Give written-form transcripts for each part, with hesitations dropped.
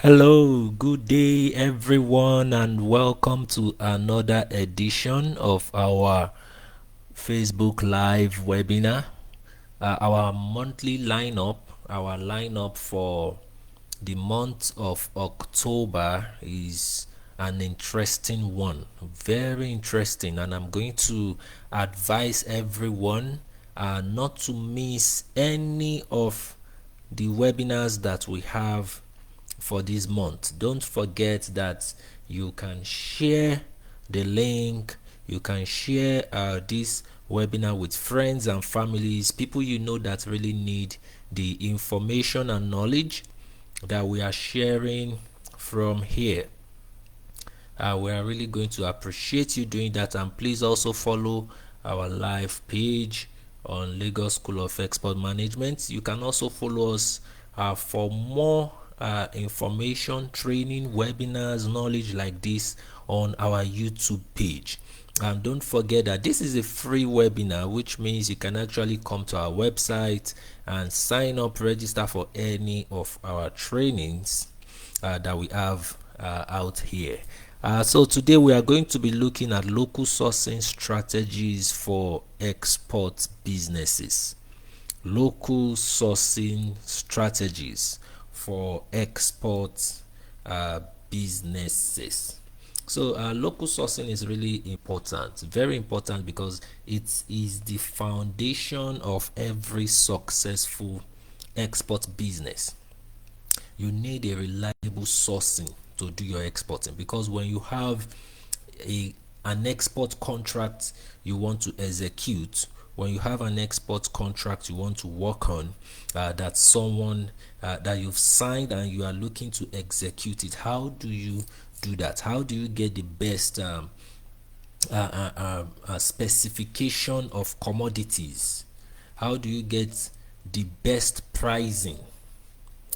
Hello, good day, everyone, and welcome to another edition of our Facebook Live webinar. Our monthly lineup, our lineup for the month of October is an interesting one, very interesting, and I'm going to advise everyone not to miss any of the webinars that we have for this month. Don't forget that you can share the link, you can share this webinar with friends and families, people you know that really need the information and knowledge that we are sharing from here. We are really going to appreciate you doing that, and please also follow our live page on Lagos School of Export Management. You can also follow us for more information, training, webinars, knowledge like this on our YouTube page. And don't forget that this is a free webinar, which means you can actually come to our website and sign up, register for any of our trainings that we have out here. So today we are going to be looking at local sourcing strategies for export businesses. Local sourcing strategies for export businesses. So local sourcing is really important, very important, because it is the foundation of every successful export business. You need a reliable sourcing to do your exporting, because when you have an export contract you want to execute, when you have an export contract you want to work on, that someone that you've signed and you are looking to execute it, how do you do that? How do you get the best specification of commodities? How do you get the best pricing?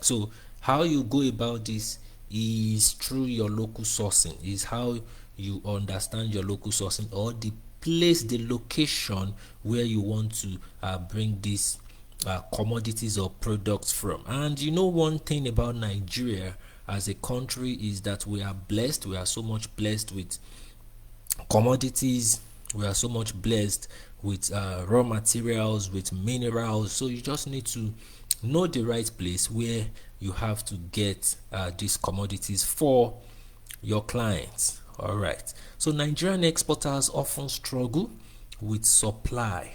So how you go about this is through your local sourcing, is how you understand your local sourcing, or the place, the location where you want to bring these commodities or products from. And you know, one thing about Nigeria as a country is that we are blessed, we are so much blessed with commodities, we are so much blessed with raw materials, with minerals. So you just need to know the right place where you have to get these commodities for your clients. All right, so Nigerian exporters often struggle with supply,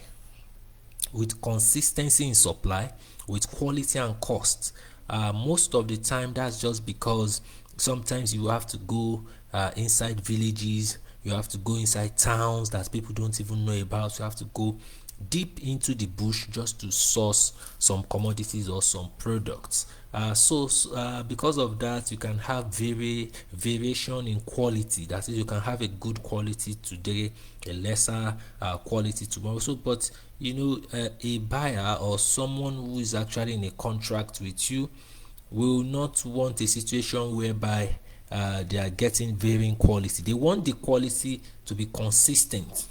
with consistency in supply, with quality and cost. Most of the time that's just because sometimes you have to go inside villages, you have to go inside towns that people don't even know about, you have to go deep into the bush just to source some commodities or some products. Because of that, you can have variation in quality. That is, you can have a good quality today, a lesser quality tomorrow. So, but you know, a buyer or someone who is actually in a contract with you will not want a situation whereby they are getting varying quality. They want the quality to be consistent,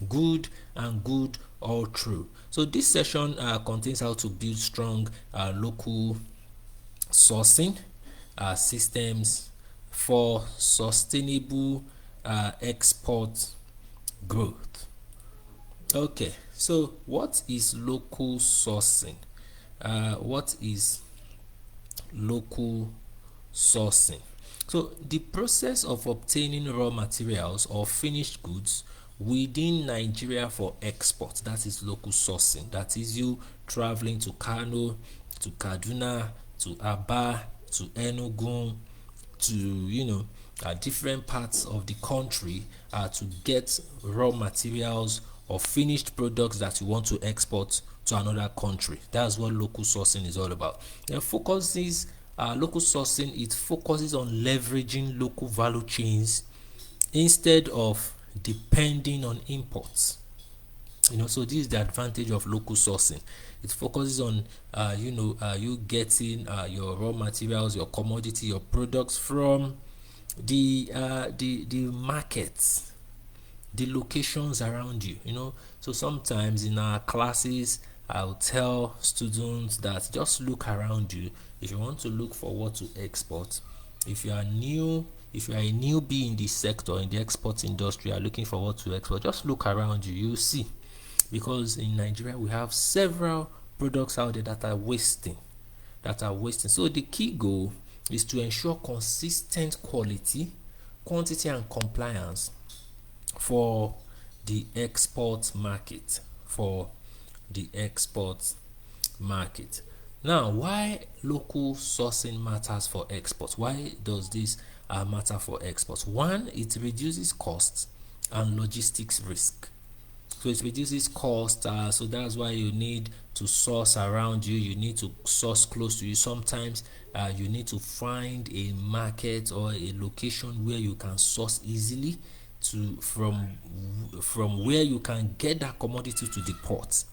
good and good all through. So this session contains how to build strong local sourcing systems for sustainable export growth. Okay, so what is local sourcing? What is local sourcing? So the process of obtaining raw materials or finished goods within Nigeria for export, that is local sourcing. That is you traveling to Kano, to Kaduna, to Aba, to Enugu, to different parts of the country to get raw materials or finished products that you want to export to another country. That's what local sourcing is all about. Then local sourcing, it focuses on leveraging local value chains instead of depending on imports. So this is the advantage of local sourcing. It focuses on you getting your raw materials, your commodity, your products from the markets, the locations around you. So sometimes in our classes I'll tell students that just look around you. if you want to look for what to export, if you are new, if you are a newbie in this sector, in the export industry, are looking for what to export, just look around you, you'll see. Because in Nigeria we have several products out there that are wasting, so the key goal is to ensure consistent quality, quantity and compliance for the export market, now, why local sourcing matters for exports? Why does this matter for exports? One, it reduces costs and logistics risk. So it reduces cost, so that's why you need to source around you, you need to source close to you. Sometimes you need to find a market or a location where you can source easily to from where you can get that commodity to the port.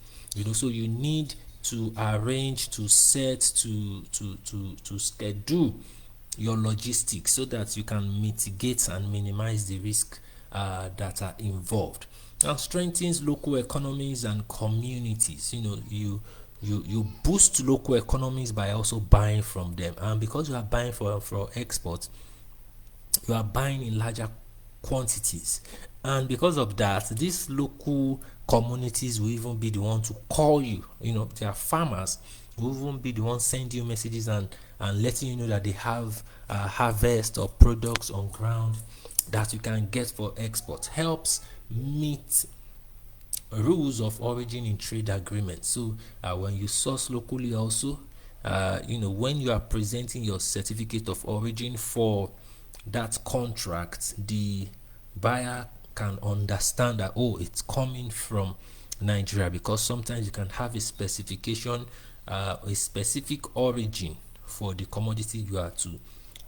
So you need to arrange, to set, to schedule your logistics so that you can mitigate and minimize the risk that are involved, and strengthens local economies and communities. You boost local economies by also buying from them, and because you are buying for export, you are buying in larger quantities, and because of that, these local communities will even be the one to call you. Their farmers will even be the one sending you messages and letting you know that they have harvest or products on ground that you can get for export. Helps meet rules of origin in trade agreements. So when you source locally also, when you are presenting your certificate of origin for that contract, the buyer can understand that, oh, it's coming from Nigeria, because sometimes you can have a specification, a specific origin for the commodity you are to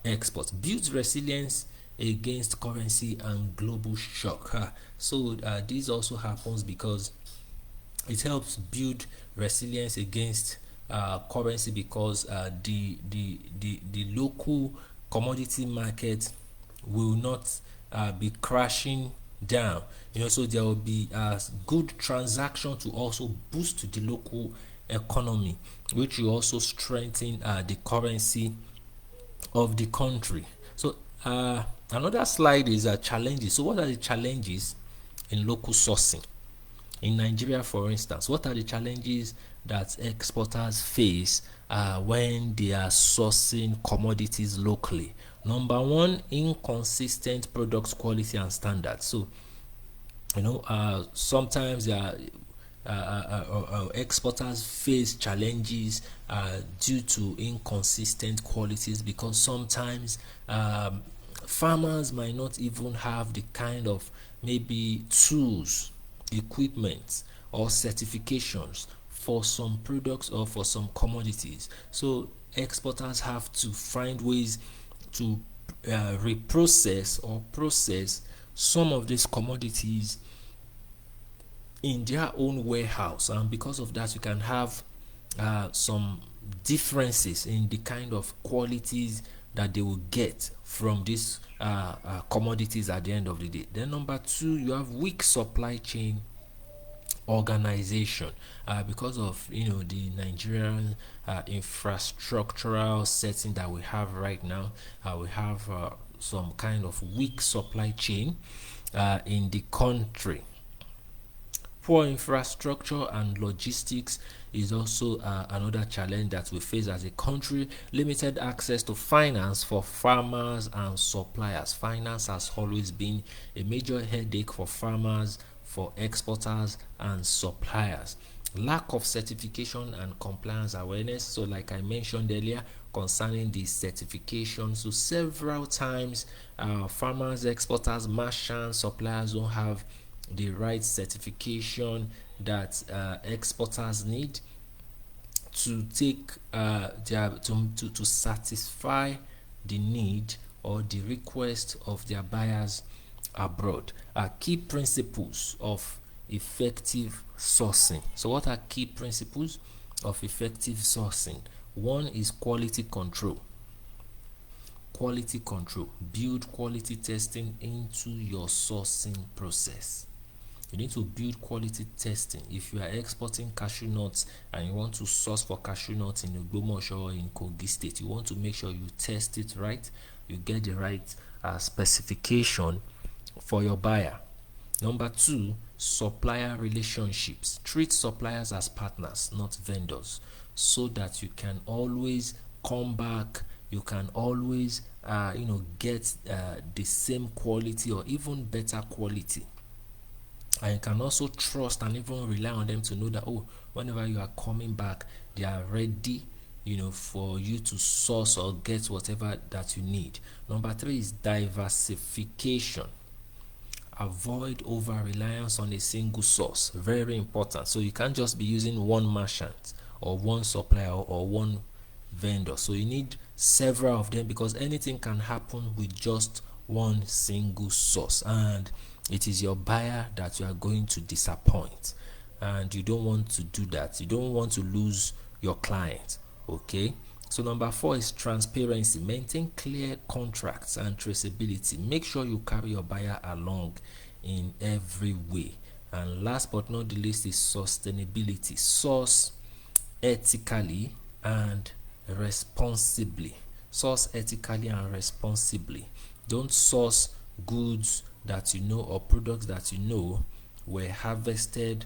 export. Builds resilience against currency and global shock. So this also happens because it helps build resilience against currency, because the local commodity market will not be crashing down. So there will be a good transaction to also boost the local economy, which will also strengthen the currency of the country. So another slide is challenges. So what are the challenges in local sourcing? In Nigeria, for instance, what are the challenges that exporters face when they are sourcing commodities locally? Number one, inconsistent product quality and standards. So sometimes exporters face challenges due to inconsistent qualities, because sometimes farmers might not even have the kind of maybe tools, equipment or certifications for some products or for some commodities. So exporters have to find ways to reprocess or process some of these commodities in their own warehouse, and because of that you can have some differences in the kind of qualities that they will get from these commodities at the end of the day. Then number two, you have weak supply chain organization, because of the Nigerian infrastructural setting that we have right now. We have some kind of weak supply chain in the country. Poor infrastructure and logistics is also another challenge that we face as a country. Limited access to finance for farmers and suppliers. Finance has always been a major headache for farmers, for exporters and suppliers. Lack of certification and compliance awareness. So like I mentioned earlier concerning the certification, so several times farmers, exporters, merchants, suppliers don't have the right certification that exporters need to take to satisfy the need or the request of their buyers abroad. Key principles of effective sourcing. So what are key principles of effective sourcing? One is quality control. Quality control. Build quality testing into your sourcing process. You need to build quality testing. If you are exporting cashew nuts and you want to source for cashew nuts in Ogbomoso or in Kogi State, you want to make sure you test it right, you get the right specification for your buyer. Number two, supplier relationships. Treat suppliers as partners, not vendors, so that you can always come back. You can always, get the same quality or even better quality. And you can also trust and even rely on them to know that, oh, whenever you are coming back, they are ready, for you to source or get whatever that you need. Number three is diversification. Avoid over reliance on a single source. Very important. So you can't just be using one merchant or one supplier or one vendor. So you need several of them, because anything can happen with just one single source, and it is your buyer that you are going to disappoint, and you don't want to do that. You don't want to lose your client. Okay, so number four is transparency. Maintain clear contracts and traceability. Make sure you carry your buyer along in every way. And last but not the least is sustainability. Source ethically and responsibly. Source ethically and responsibly. Don't source goods that you know or products that you know were harvested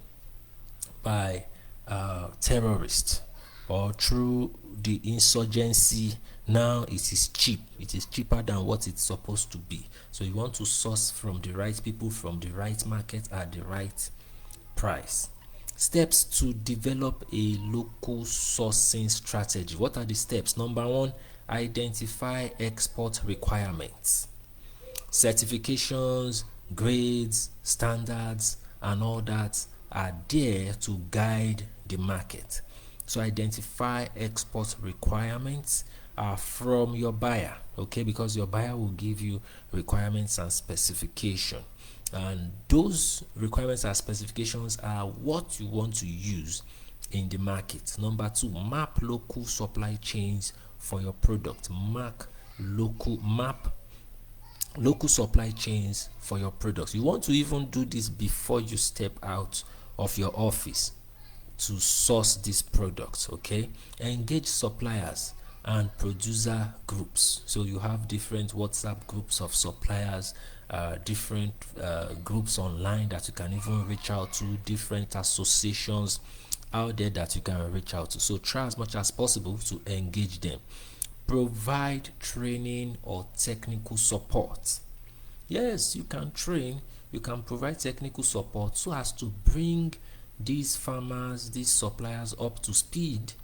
by terrorists or through the insurgency. Now it is cheap. It is cheaper than what it's supposed to be. So you want to source from the right people, from the right market at the right price. Steps to develop a local sourcing strategy. What are the steps? Number one, identify export requirements. Certifications, grades, standards, and all that are there to guide the market. So identify export requirements from your buyer, okay, because your buyer will give you requirements and specification, and those requirements and specifications are what you want to use in the market. Number two, map local supply chains for your product. Map local supply chains for your products. You want to even do this before you step out of your office to source these products. Okay, engage suppliers and producer groups. So you have different WhatsApp groups of suppliers, different groups online that you can even reach out to, different associations out there that you can reach out to. So try as much as possible to engage them. Provide training or technical support. Yes, you can train, you can provide technical support so as to bring these farmers, these suppliers up to speed,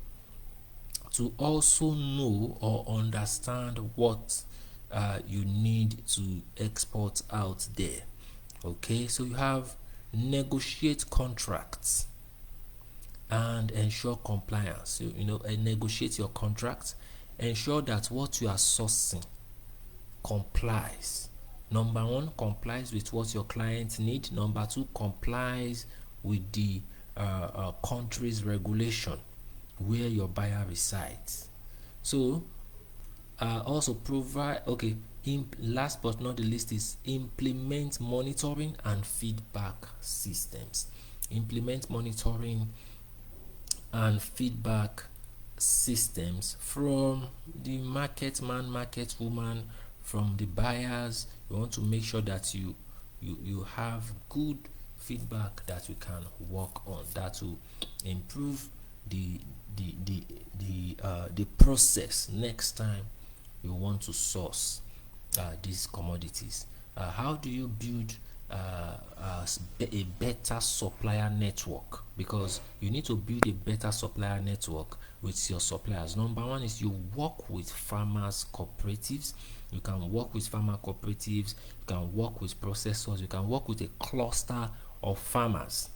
to also know or understand what you need to export out there. Okay, so you have negotiate contracts and ensure compliance. Negotiate your contracts, ensure that what you are sourcing complies. Number one, complies with what your clients need. Number two, complies with the country's regulation where your buyer resides. So also provide, last but not the least is implement monitoring and feedback systems. Implement monitoring and feedback systems from the market man, market woman, from the buyers. You want to make sure that you have good feedback that you can work on, that will improve the process next time you want to source these commodities. How do you build a better supplier network? Because you need to build a better supplier network with your suppliers. Number one is you work with farmers cooperatives. You can work with farmer cooperatives, you can work with processors, you can work with a cluster of farmers.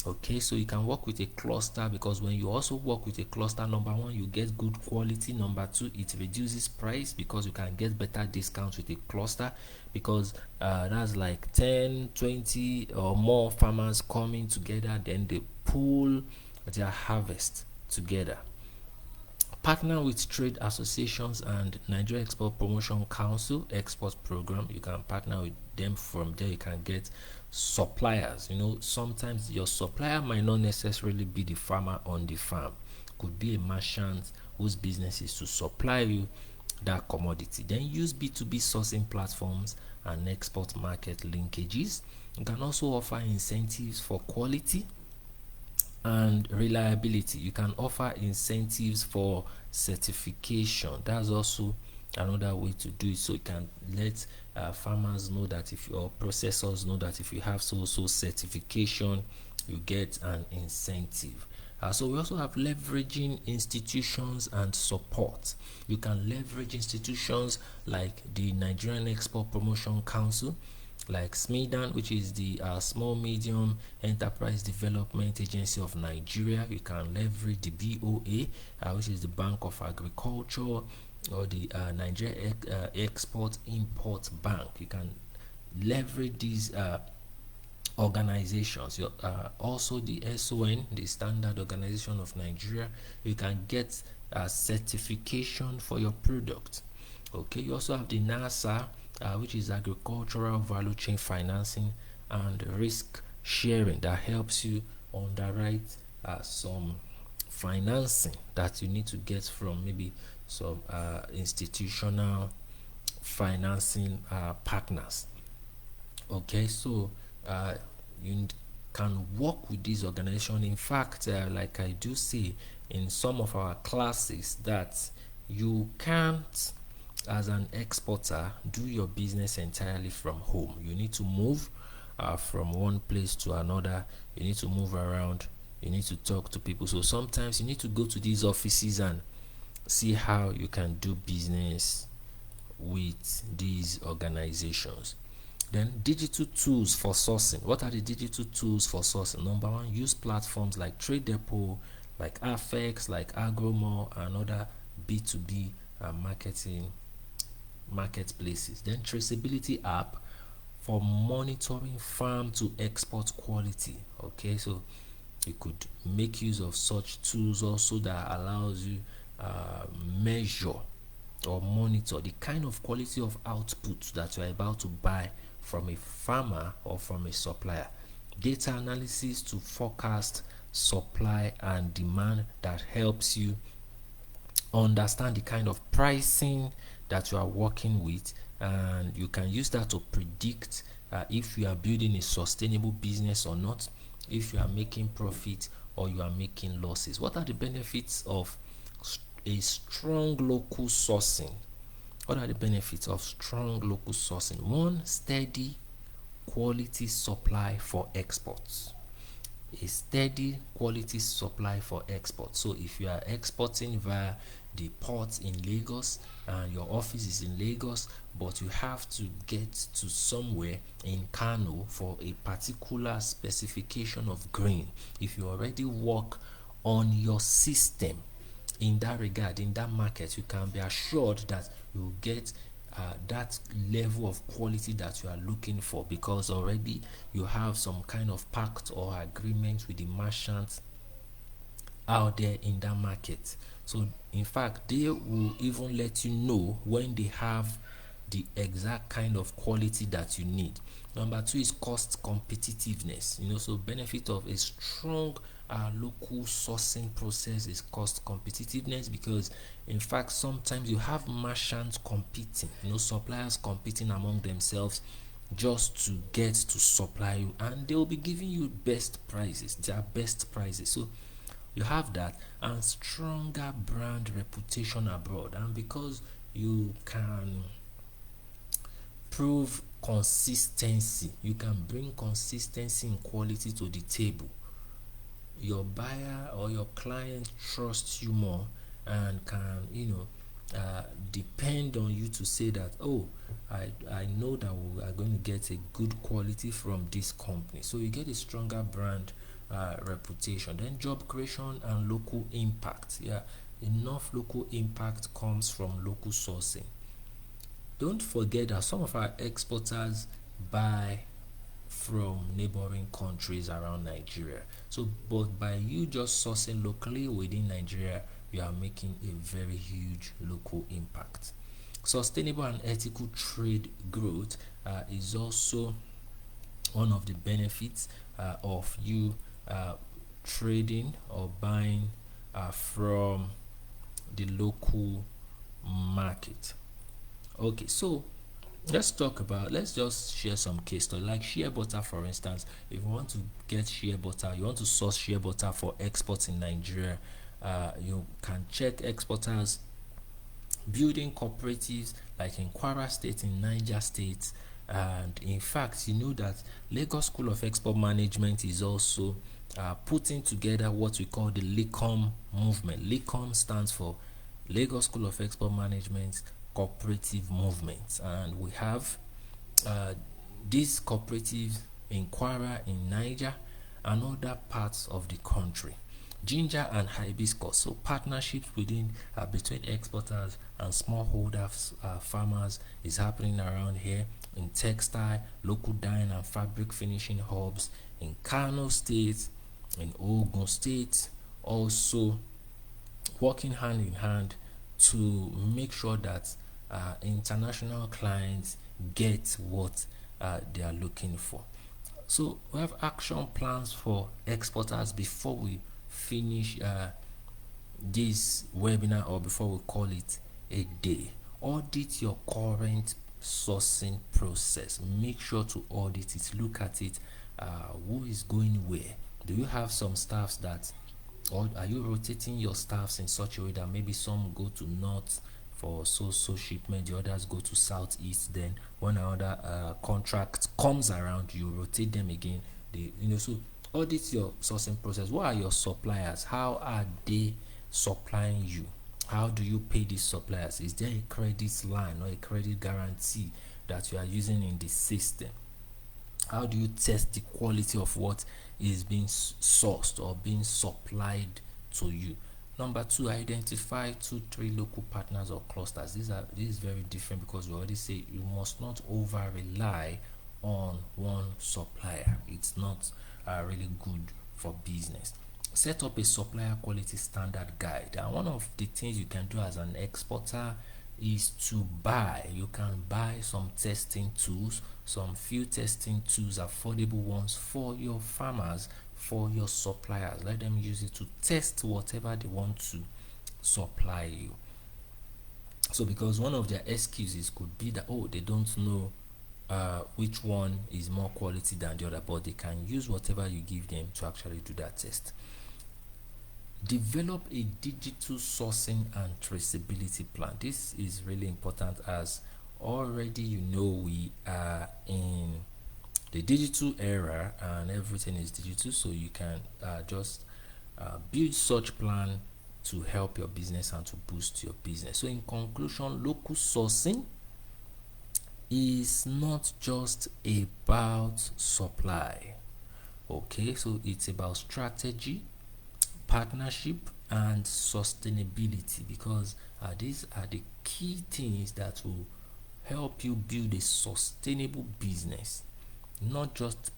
Okay, so you can work with a cluster, because when you also work with a cluster, number one, you get good quality. Number two, it reduces price because you can get better discounts with a cluster, because that's like 10, 20 or more farmers coming together, then they pool their harvest together. Partner with trade associations and Nigeria Export Promotion Council export program. You can partner with them. From there you can get suppliers. Sometimes your supplier might not necessarily be the farmer on the farm, could be a merchant whose business is to supply you that commodity. Then use B2B sourcing platforms and export market linkages. You can also offer incentives for quality and reliability. You can offer incentives for certification. That's also another way to do it. So you can let farmers know that if your processors know that if you have so certification, you get an incentive. So we also have leveraging institutions and support. You can leverage institutions like the Nigerian Export Promotion Council, like SMEDAN, which is the Small Medium Enterprise Development Agency of Nigeria. You can leverage the BOA, which is the Bank of Agriculture, or the Nigeria Export Import Bank. You can leverage these organizations. Also the SON, the Standard Organization of Nigeria. You can get a certification for your product. Okay, you also have the NIRSAL, which is Agricultural Value Chain Financing and Risk Sharing, that helps you underwrite some financing that you need to get from maybe some institutional financing partners. Okay, so you can work with this organization. In fact, like I do say in some of our classes, that you can't, as an exporter, do your business entirely from home. You need to move from one place to another. You need to move around. You need to talk to people. So sometimes you need to go to these offices and see how you can do business with these organizations. Then digital tools for sourcing. What are the digital tools for sourcing? Number one, use platforms like Trade Depot, like AFEX, like Agromore, and other B2B marketplaces. Then traceability app for monitoring farm to export quality. Okay, so you could make use of such tools also, that allows you measure or monitor the kind of quality of output that you are about to buy from a farmer or from a supplier. Data analysis to forecast supply and demand, that helps you understand the kind of pricing that you are working with, and you can use that to predict if you are building a sustainable business or not, if you are making profit or you are making losses. What are the benefits of a strong local sourcing? What are the benefits of strong local sourcing? One, steady quality supply for exports. A steady quality supply for export. So if you are exporting via the port in Lagos and your office is in Lagos, but you have to get to somewhere in Kano for a particular specification of grain, if you already work on your system in that regard, in that market, you can be assured that you will get that level of quality that you are looking for, because already you have some kind of pact or agreement with the merchants out there in that market. So in fact, they will even let you know when they have the exact kind of quality that you need. Number two is cost competitiveness. So benefit of a strong local sourcing process is cost competitiveness, because in fact sometimes you have merchants competing, suppliers competing among themselves just to get to supply you, and they will be giving you their best prices. So you have that, and stronger brand reputation abroad. And because you can prove consistency, you can bring consistency in quality to the table, your buyer or your client trusts you more and can depend on you to say that, oh, I know that we are going to get a good quality from this company. So you get a stronger brand reputation. Then job creation and local impact. Enough local impact comes from local sourcing. Don't forget that some of our exporters buy from neighboring countries around Nigeria. So, but by you just sourcing locally within Nigeria, you are making a very huge local impact. Sustainable and ethical trade growth is also one of the benefits of you trading or buying from the local market. Okay, so let's just share some case study, like shea butter. For instance, if you want to get shea butter, you want to source shea butter for export in Nigeria, you can check exporters, building cooperatives like in Kwara State, in Niger State, and in fact, you know that Lagos School of Export Management is also putting together what we call the LECOM movement. LECOM stands for Lagos School of Export Management Cooperative Movement, and we have these cooperatives in Kwara, in Niger, and other parts of the country. Ginger and hibiscus, so partnerships within between exporters and smallholders farmers is happening around here. In textile, local dyeing and fabric finishing hubs in Kano State, in Ogun State, also working hand in hand to make sure that international clients get what they are looking for. So we have action plans for exporters before we finish this webinar, or before we call it a day. Audit your current sourcing process. Make sure to audit it, look at it. Who is going where? Do you have some staffs that, or are you rotating your staffs in such a way that maybe some go to north for so shipment, the others go to southeast, then when another contract comes around, you rotate them again? So audit your sourcing process. What are your suppliers? How are they supplying you? How do you pay these suppliers? Is there a credit line or a credit guarantee that you are using in the system? How do you test the quality of what is being sourced or being supplied to you? Number 2, identify 2-3 local partners or clusters. This is very different, because we already say you must not over rely on one supplier. It's not really good for business. Set up a supplier quality standard guide, and one of the things you can do as an exporter is to buy. You can buy some testing tools, some few testing tools, affordable ones for your farmers, for your suppliers. Let them use it to test whatever they want to supply you. So because one of their excuses could be that, oh, they don't know which one is more quality than the other, but they can use whatever you give them to actually do that test. Develop a digital sourcing and traceability plan. This is really important, as already you know we are in the digital era and everything is digital, so you can just build such plan to help your business and to boost your business. So in conclusion, local sourcing is not just about supply. Okay, so it's about strategy, partnership, and sustainability, because these are the key things that will help you build a sustainable business. Not just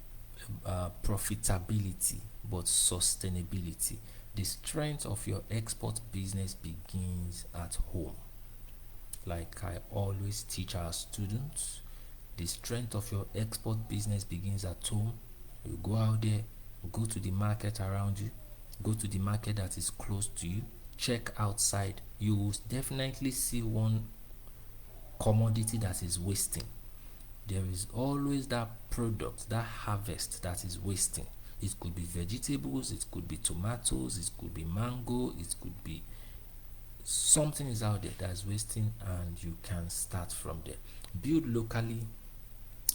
profitability, but sustainability. The strength of your export business begins at home. Like I always teach our students, the strength of your export business begins at home. You go out there, go to the market around you, go to the market that is close to you, check outside. You will definitely see one commodity that is wasting. There is always that product, that harvest that is wasting. It could be vegetables, it could be tomatoes, it could be mango, it could be something is out there that is wasting, and you can start from there. Build locally,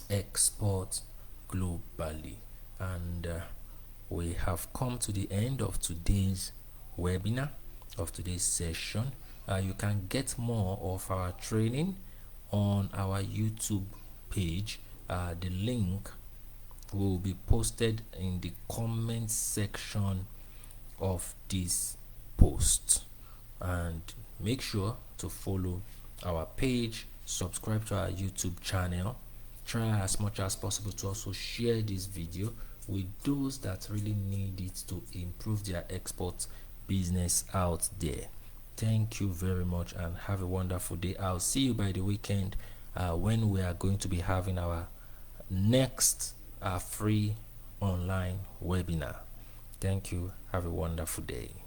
export globally. And we have come to the end of today's webinar, of today's session. You can get more of our training on our YouTube page. The link will be posted in the comment section of this post, and make sure to follow our page, subscribe to our YouTube channel. Try as much as possible to also share this video with those that really need it to improve their export business out there. Thank you very much and have a wonderful day. I'll see you by the weekend when we are going to be having our next our free online webinar. Thank you. Have a wonderful day.